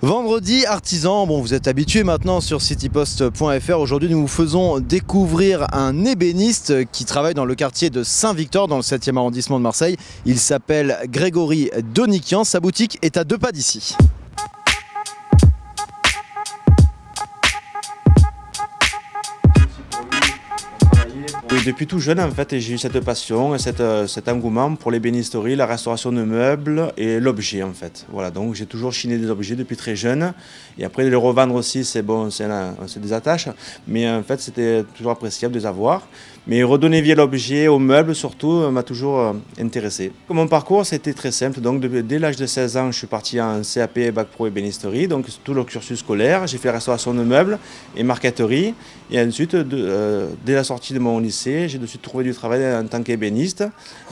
Vendredi artisan, bon vous êtes habitués maintenant sur citypost.fr. Aujourd'hui nous vous faisons découvrir un ébéniste qui travaille dans le quartier de Saint-Victor dans le 7e arrondissement de Marseille. Il s'appelle Grégory Donikian, sa boutique est à 2 pas d'ici. Oui, depuis tout jeune en fait, j'ai eu cette passion, cet engouement pour l'ébénisterie, la restauration de meubles et l'objet en fait. Voilà, donc j'ai toujours chiné des objets depuis très jeune. Et après de les revendre aussi, c'est bon, on se désattache. Mais en fait, c'était toujours appréciable de les avoir. Mais redonner vie à l'objet, aux meubles surtout, m'a toujours intéressé. Mon parcours, c'était très simple. Donc dès l'âge de 16 ans, je suis parti en CAP Bac Pro ébénisterie, donc tout le cursus scolaire. J'ai fait la restauration de meubles et marqueterie. Et ensuite, dès la sortie de mon lycée, j'ai de suite trouvé du travail en tant qu'ébéniste.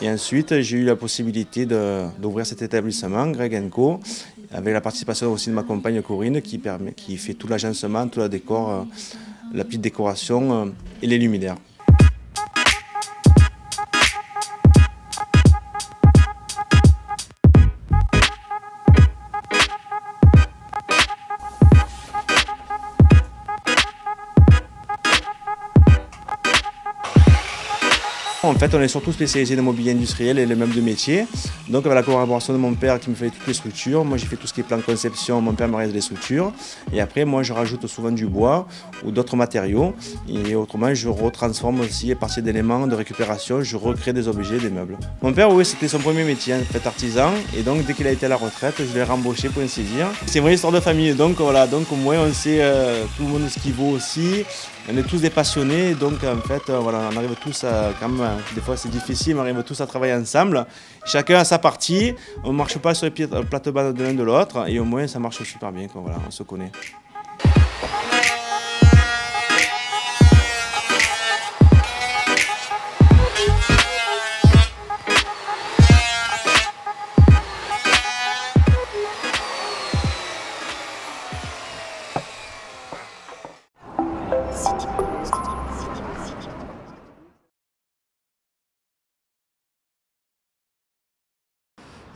Et ensuite, j'ai eu la possibilité d'ouvrir cet établissement, Greg & Co, avec la participation aussi de ma compagne Corinne, qui fait tout l'agencement, tout le décor, la petite décoration et les luminaires. En fait, on est surtout spécialisé dans le mobilier industriel et les meubles de métier. Donc, avec la collaboration de mon père qui me fait toutes les structures, moi j'ai fait tout ce qui est plan de conception, mon père me réalise les structures. Et après, moi je rajoute souvent du bois ou d'autres matériaux. Et autrement, je retransforme aussi à partir d'éléments de récupération, je recrée des objets, des meubles. Mon père, oui, c'était son premier métier, en fait, artisan. Et donc, dès qu'il a été à la retraite, je l'ai rembauché pour ainsi dire. C'est une vraie histoire de famille. Donc, voilà, donc au moins on sait tout le monde ce qu'il vaut aussi. On est tous des passionnés, donc en fait, voilà, on arrive tous à, quand même, des fois c'est difficile, mais on arrive tous à travailler ensemble. Chacun a sa partie, on ne marche pas sur les plates-bandes de l'un de l'autre, et au moins ça marche super bien, quoi, voilà, on se connaît.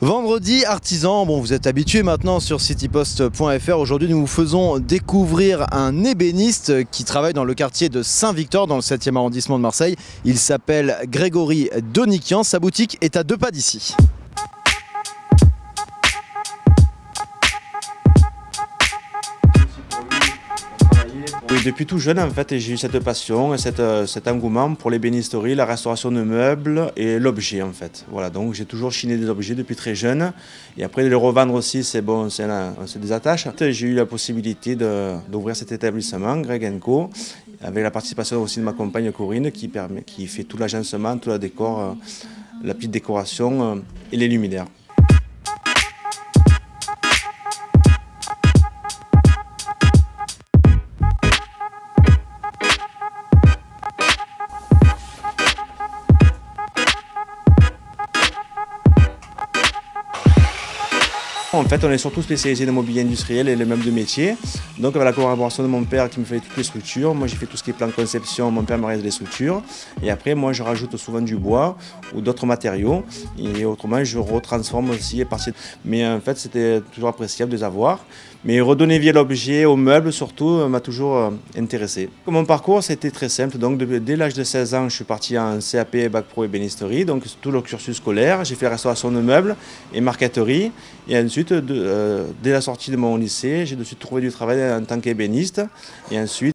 Vendredi artisan, bon vous êtes habitués maintenant sur citypost.fr. Aujourd'hui nous vous faisons découvrir un ébéniste qui travaille dans le quartier de Saint-Victor dans le 7e arrondissement de Marseille. Il s'appelle Grégory Donikian, sa boutique est à 2 pas d'ici. Oui, depuis tout jeune en fait, j'ai eu cette passion, cet engouement pour l'ébénisterie, la restauration de meubles et l'objet en fait. Voilà, donc j'ai toujours chiné des objets depuis très jeune. Et après de les revendre aussi, c'est bon, on se désattache. J'ai eu la possibilité d'ouvrir cet établissement, Greg & Co, avec la participation aussi de ma compagne Corinne, qui fait tout l'agencement, tout le décor, la petite décoration et les luminaires. En fait, on est surtout spécialisé dans le mobilier industriel et les meubles de métier. Donc, avec la collaboration de mon père qui me fait toutes les structures, moi j'ai fait tout ce qui est plan de conception, mon père me réalise les structures. Et après, moi je rajoute souvent du bois ou d'autres matériaux. Et autrement, je retransforme aussi à partir. Mais en fait, c'était toujours appréciable de les avoir. Mais redonner vie à l'objet, aux meubles surtout, m'a toujours intéressé. Mon parcours, c'était très simple. Donc, dès l'âge de 16 ans, je suis parti en CAP Bac Pro ébénisterie, donc tout le cursus scolaire. J'ai fait la restauration de meubles et marqueterie. Et ensuite, dès la sortie de mon lycée, j'ai de suite trouvé du travail en tant qu'ébéniste. Et ensuite,